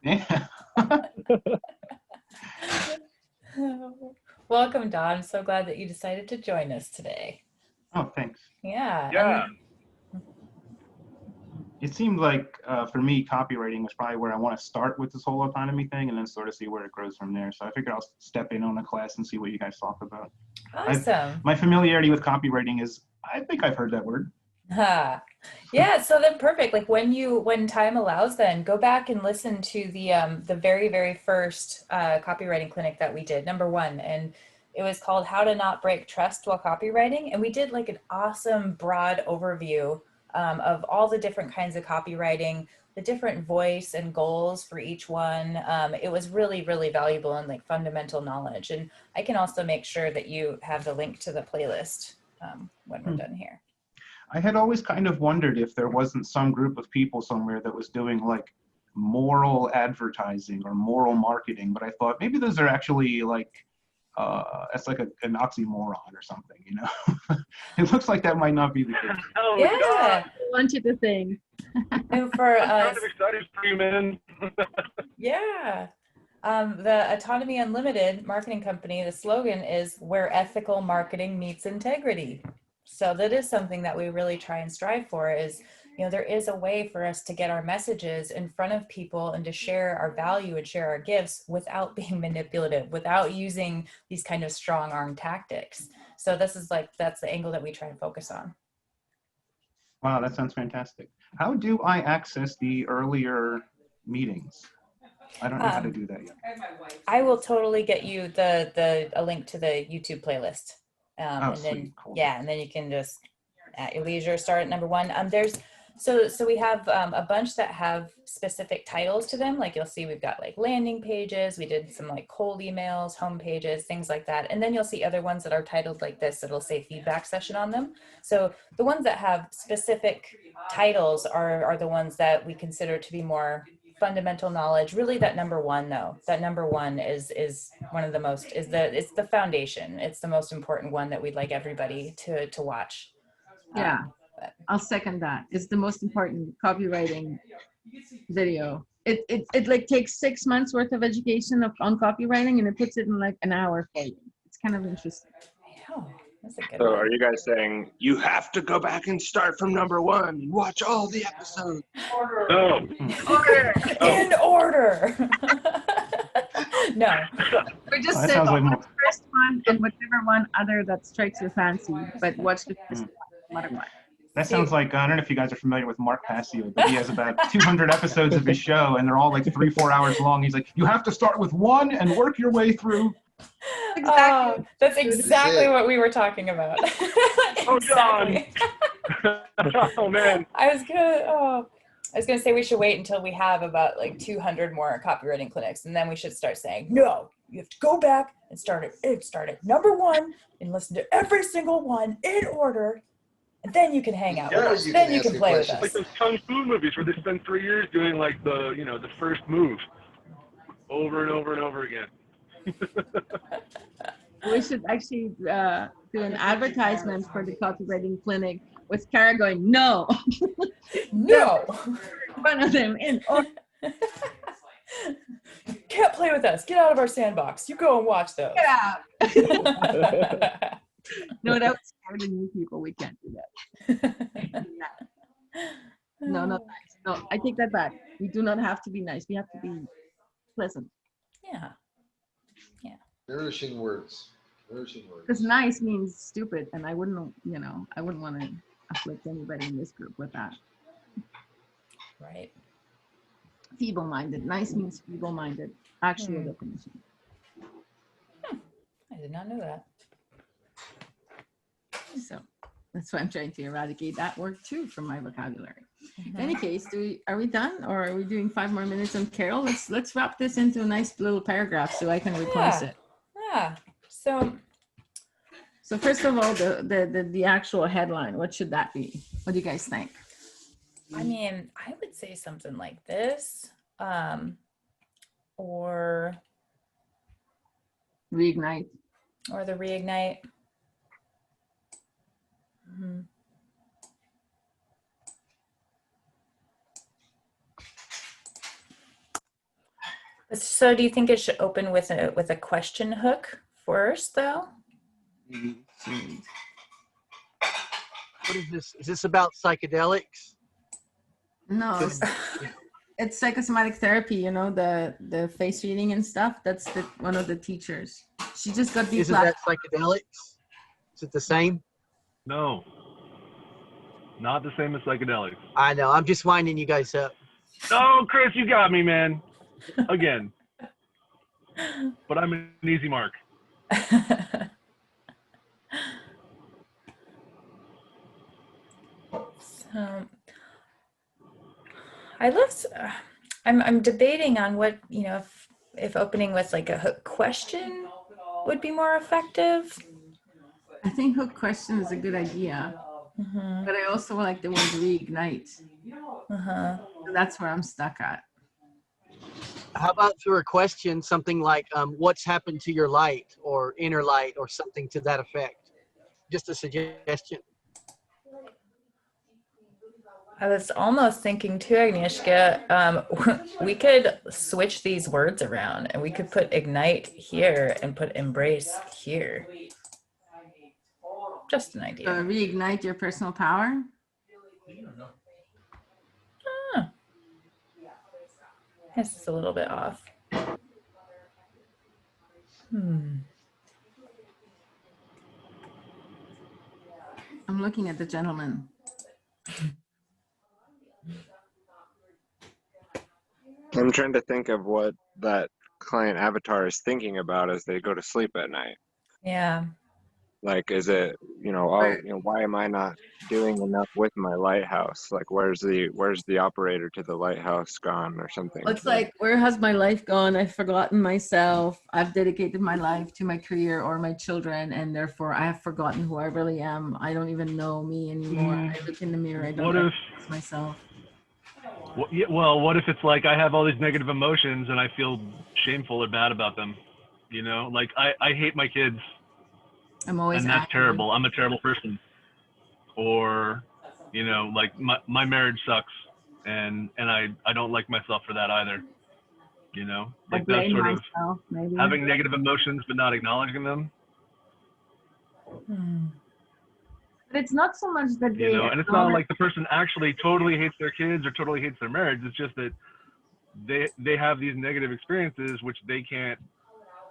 Yeah. Welcome, Don. I'm so glad that you decided to join us today. Oh, thanks. Yeah. Yeah. It seemed like for me, copywriting is probably where I want to start with this whole autonomy thing, and then sort of see where it grows from there. So I figured I'll step in on the class and see what you guys talk about. Awesome. My familiarity with copywriting is, I think I've heard that word. Yeah, so then perfect. Like when time allows, then go back and listen to the very, very first copywriting clinic that we did, number 1. And it was called How to Not Break Trust While Copywriting. And we did like an awesome broad overview of all the different kinds of copywriting, the different voice and goals for each one. It was really, really valuable and like fundamental knowledge. And I can also make sure that you have the link to the playlist when we're done here. I had always kind of wondered if there wasn't some group of people somewhere that was doing like moral advertising or moral marketing, but I thought maybe those are actually like, that's like an oxymoron or something, you know? It looks like that might not be the case. Oh, Yeah. God. I want you to think. And for I'm us, kind of excited for you, man. yeah. The Autonomy Unlimited marketing company, the slogan is where ethical marketing meets integrity. So that is something that we really try and strive for is, you know, there is a way for us to get our messages in front of people and to share our value and share our gifts without being manipulative, without using these kind of strong arm tactics. So this is like, that's the angle that we try and focus on. Wow, that sounds fantastic. How do I access the earlier meetings? I don't know how to do that yet. I will totally get you a link to the YouTube playlist. And then, sweet, cool. yeah, and then you can just at your leisure start at number 1. So we have a bunch that have specific titles to them. Like you'll see, we've got like landing pages. We did some like cold emails, home pages, things like that. And then you'll see other ones that are titled like this. It'll say feedback session on them. So the ones that have specific titles are the ones that we consider to be more fundamental knowledge. Really, that number 1 though, that number 1 is one of the most, it's the foundation. It's the most important one that we'd like everybody to watch. Yeah, I'll second that. It's the most important copywriting video. It like takes 6 months worth of education on copywriting and it puts it in like an hour for you. It's kind of interesting. Oh, that's a good So one. are you guys saying you have to go back and start from number 1 and watch all the episodes? No. In order. No. We're just That saying sounds like more. first one and whichever one other that strikes your fancy, but watch the first one, no matter what. That sounds like, I don't know if you guys are familiar with Mark Passio, but he has about 200 episodes of his show, and they're all like 3-4 hours long. He's like, you have to start with one and work your way through. Exactly. Oh, that's exactly what we were talking about. Oh, John. Oh, man. I was gonna say we should wait until we have about like 200 more copywriting clinics, and then we should start saying, no, you have to go back and start at number 1 and listen to every single one in order, and then you can hang out with us. Then you can play with us. Like those kung fu movies where they spend 3 years doing like the first move over and over and over again. We should actually do an advertisement for the copywriting clinic with Kara going, no. No. One of them in order. Can't play with us. Get out of our sandbox. You go and watch those. Get out. No, that was for the new people. We can't do that. No, not nice. No, I take that back. We do not have to be nice. We have to be pleasant. Yeah. Nourishing words. Because nice means stupid, and I wouldn't want to afflict anybody in this group with that. Right. Feeble-minded. Nice means feeble-minded. Actual definition. I did not know that. So that's why I'm trying to eradicate that word too from my vocabulary. In any case, are we done, or are we doing 5 more minutes on Carol? Let's wrap this into a nice little paragraph so I can replace it. Yeah. So first of all, the actual headline, what should that be? What do you guys think? I mean, I would say something like this, or Reignite. Or the reignite. So do you think it should open with a question hook first, though? What is this? Is this about psychedelics? No, it's psychosomatic therapy. You know, the face reading and stuff. That's one of the teachers. She just got Isn't that psychedelics? Is it the same? No, not the same as psychedelics. I know. I'm just winding you guys up. No, Chris, you got me, man. Again. But I'm an easy mark. So, I'm debating on what, if opening with like a hook question would be more effective. I think hook question is a good idea, but I also like the word reignite. So that's where I'm stuck at. How about for a question, something like, what's happened to your light or inner light or something to that effect? Just a suggestion. I was almost thinking too, Agnieszka, we could switch these words around and we could put ignite here and put embrace here. Just an idea. Reignite your personal power? This is a little bit off. I'm looking at the gentleman. I'm trying to think of what that client avatar is thinking about as they go to sleep at night. Yeah. Like, is it, why am I not doing enough with my lighthouse? Like, where's the operator to the lighthouse gone or something? It's like, where has my life gone? I've forgotten myself. I've dedicated my life to my career or my children, and therefore I have forgotten who I really am. I don't even know me anymore. I look in the mirror. I don't recognize myself. Well, what if it's like I have all these negative emotions and I feel shameful or bad about them? Like I hate my kids. I'm always and that's angry. terrible. I'm a terrible person. Or, like my marriage sucks and I don't like myself for that either. Like that sort of maybe. Having negative emotions but not acknowledging them. But it's not so much that they and it's not like the person actually totally hates their kids or totally hates their marriage. It's just that they have these negative experiences which they can't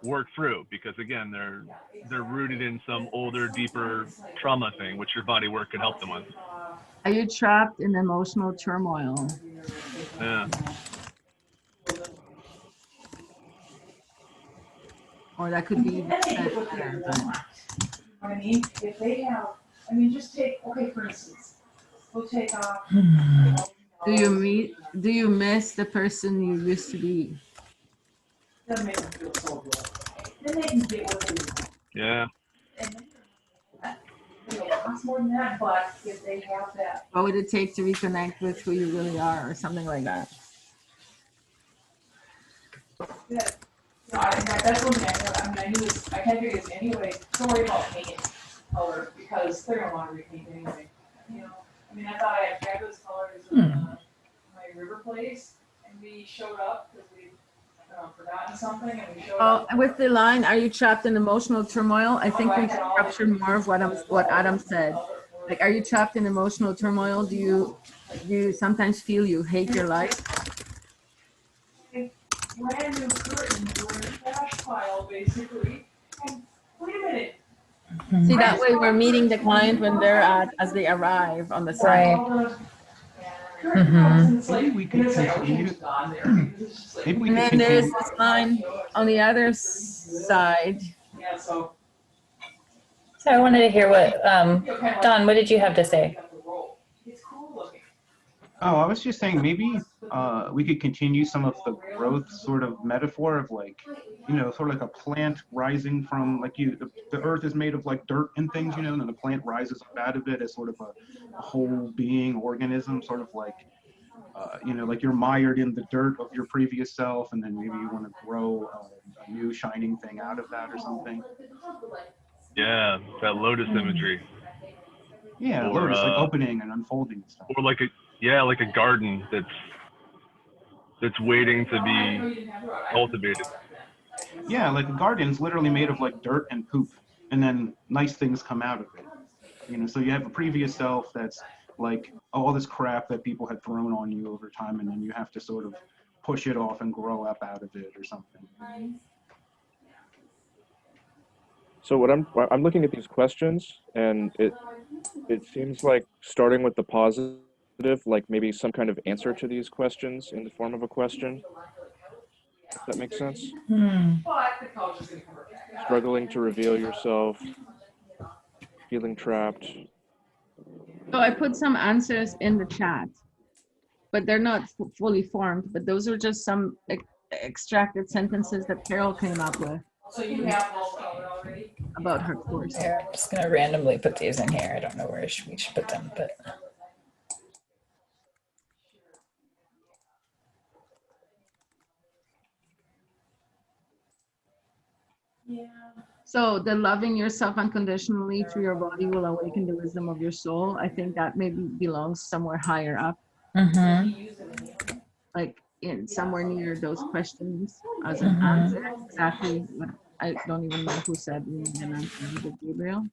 work through, because again, they're rooted in some older, deeper trauma thing, which your body work can help them with. Are you trapped in emotional turmoil? Yeah. Or that could be said there, but I mean, if they have, I mean, just take, okay, for instance, we'll take off. do you miss the person you used to be? Doesn't make them feel so good. Then they can get what they want. Yeah. And it'll cost more than that, but if they have that. What would it take to reconnect with who you really are, or something like that? That that's one thing I mean, I knew this, I can't figure this anyway. Don't worry about painting color because they're gonna want to repaint anyway. You know, I mean, I thought I had fabulous colors in my river place, and we showed up because we forgotten something, and we showed up. With the line, "Are you trapped in emotional turmoil?" I think we captured more of what Adam said. Like, are you trapped in emotional turmoil? Do you sometimes feel you hate your life? Brand new curtains were in a trash pile, basically. And wait a minute. See, that way we're meeting the client when they're as they arrive on the site. Maybe we could continue. Maybe we And could then there's continue. this line on the other side. Yeah, so. So I wanted to hear what, Don, what did you have to say? It's cool looking. Oh, I was just saying maybe we could continue some of the growth sort of metaphor of like, you know, sort of like a plant rising from like the earth is made of like dirt and things, you know, and then the plant rises up out of it as sort of a whole being organism, sort of like, you know, like you're mired in the dirt of your previous self, and then maybe you want to grow a new shining thing out of that or something. Yeah, that lotus imagery. Yeah, Or, lotus, like opening and unfolding and stuff. Or like a garden that's waiting to be cultivated. Yeah, like a garden's literally made of like dirt and poop, and then nice things come out of it. You know, so you have a previous self that's like all this crap that people had thrown on you over time, and then you have to sort of push it off and grow up out of it or something. So what I'm looking at these questions, and it seems like starting with the positive, like maybe some kind of answer to these questions in the form of a question. If that makes sense. Struggling to reveal yourself, feeling trapped. So I put some answers in the chat, but they're not fully formed, but those are just some extracted sentences that Carol came up with. So you have all color already? About her course. Here, I'm just gonna randomly put these in here. I don't know where we should put them, but. Yeah. So the loving yourself unconditionally through your body will awaken the wisdom of your soul. I think that maybe belongs somewhere higher up. Like in somewhere near those questions as an answer. Exactly what I don't even know who said we need an answer. Was it Gabriel?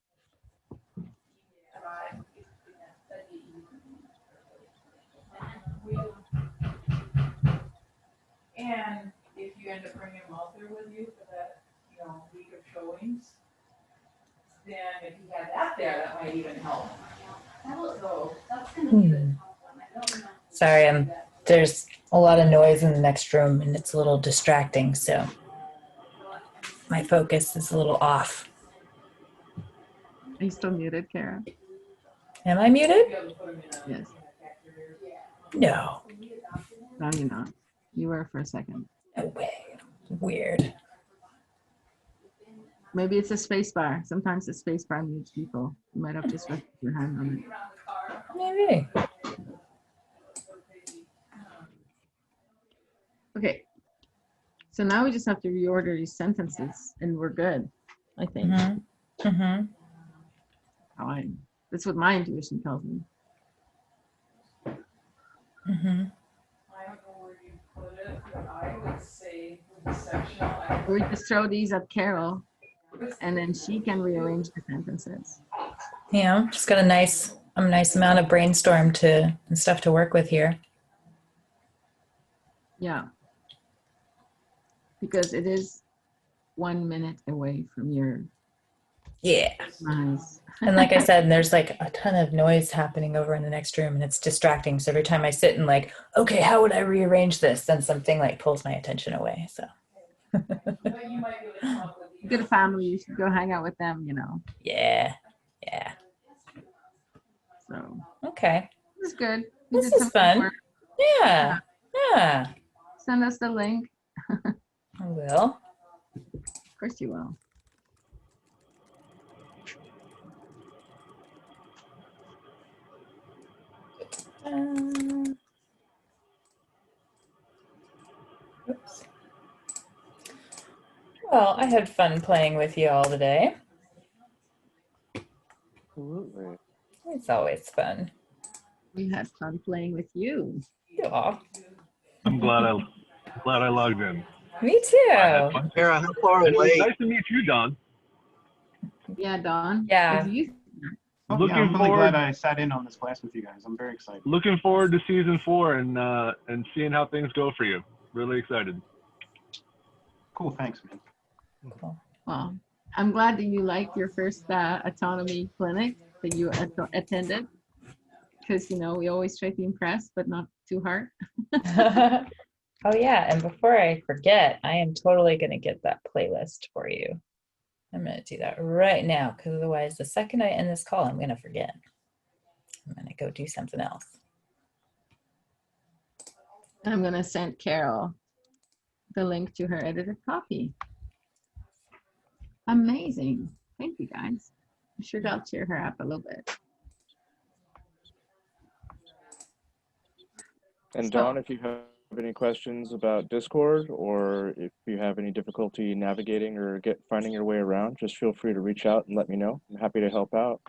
And if you end up bringing them out there with you for that, you know, week of showings, then if you had that there, that might even help. So that's gonna be the top one. I don't know. Sorry, there's a lot of noise in the next room and it's a little distracting, so my focus is a little off. Are you still muted, Kara? Am I muted? Yes. No. No, you're not. You were for a second. No way. Weird. Maybe it's a space bar. Sometimes the space bar mutes people. You might have just rested your hand on it. Maybe. Okay. So now we just have to reorder these sentences and we're good, I think. Fine. That's what my intuition tells me. I don't know where you put it, but I would say the section. We just throw these at Carol and then she can rearrange the sentences. Yeah, just got a nice amount of brainstorm and stuff to work with here. Yeah. Because it is 1 minute away from your Yeah. eyes. And like I said, there's like a ton of noise happening over in the next room and it's distracting. So every time I sit and like, okay, how would I rearrange this? Then something like pulls my attention away. So Good family, you should go hang out with them, you know. yeah. Yeah. So Okay. this is good. We This did is some good fun. work. Yeah. Yeah. Send us the link. I will. Of course you will. Oops. Well, I had fun playing with you all today. Absolutely. It's always fun. We had fun playing with you. Aw. I'm glad I logged in. Me too. Kara, how far And it was away? nice to meet you, Don. Yeah, Don. Yeah. What do you Oh, Looking yeah, I'm really forward- glad I sat in on this class with you guys. I'm very excited. Looking forward to season 4 and seeing how things go for you. Really excited. Cool, thanks, man. Well, I'm glad that you liked your first autonomy clinic that you attended, because you know we always try to impress, but not too hard. Oh yeah, and before I forget, I am totally going to get that playlist for you. I'm going to do that right now, because otherwise the second I end this call, I'm going to forget. I'm going to go do something else. I'm gonna send Carol the link to her edited copy. Amazing. Thank you, guys. I'm sure that'll cheer her up a little bit. And So- Don, if you have any questions about Discord, or if you have any difficulty navigating or finding your way around, just feel free to reach out and let me know. I'm happy to help out.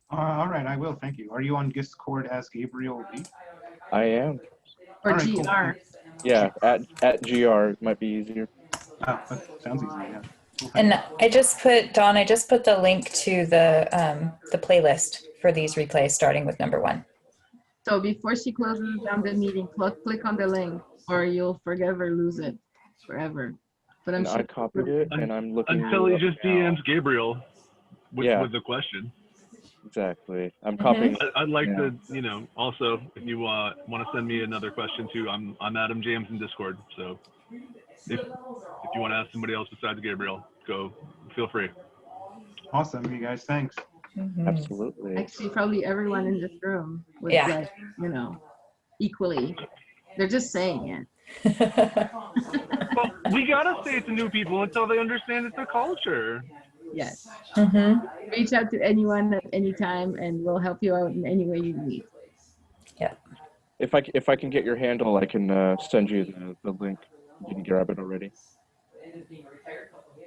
All right, I will. Thank you. Are you on Discord as Gabriel Lee? I am. Or All right, cool. GR. Yeah, at GR might be easier. Oh, that sounds easy. Yeah. Cool, thank And you. I just put, Dawn, I just put the link to the playlist for these replays, starting with number 1. So before she closes down the meeting, click on the link or you'll forget or lose it forever. But I'm And sure I copied it, and I'm looking Until he you up just now. DMs Gabriel with, Yeah. with the question. Exactly. I'm copying. I'd like Yeah. to, also, if you want to send me another question too, I'm Adam James in Discord. So if you want to ask somebody else besides Gabriel, feel free. Awesome, you guys. Thanks. Absolutely. actually probably everyone in this room was Yeah. like, equally. They're just saying it. Well, we gotta say it to new people until they understand it's a culture. Yes. Mm-hmm. Reach out to anyone at any time and we'll help you out in any way you need. If I can get your handle, I can send you the link. You can grab it already.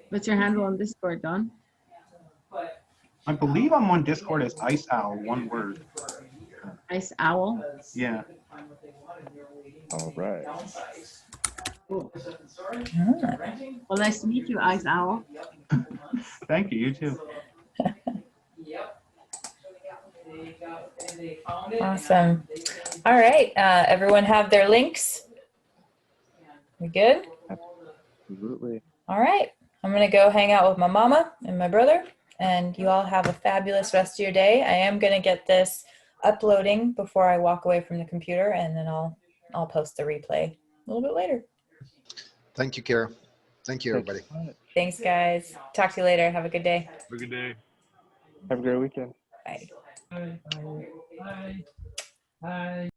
What's your handle on Discord, Don? I believe I'm on Discord as Ice Owl, one word. Ice Owl? Yeah. All right. Cool. Well, nice to meet you, Ice Owl. Thank you. You too. Awesome. All right. Everyone have their links? We good? Absolutely. All right. I'm going to go hang out with my mama and my brother, and you all have a fabulous rest of your day. I am going to get this uploading before I walk away from the computer, and then I'll post the replay a little bit later. Thank you, Kara. Thank you, everybody. Thanks, guys. Talk to you later. Have a good day. Have a good day. Have a great weekend. Bye. Bye.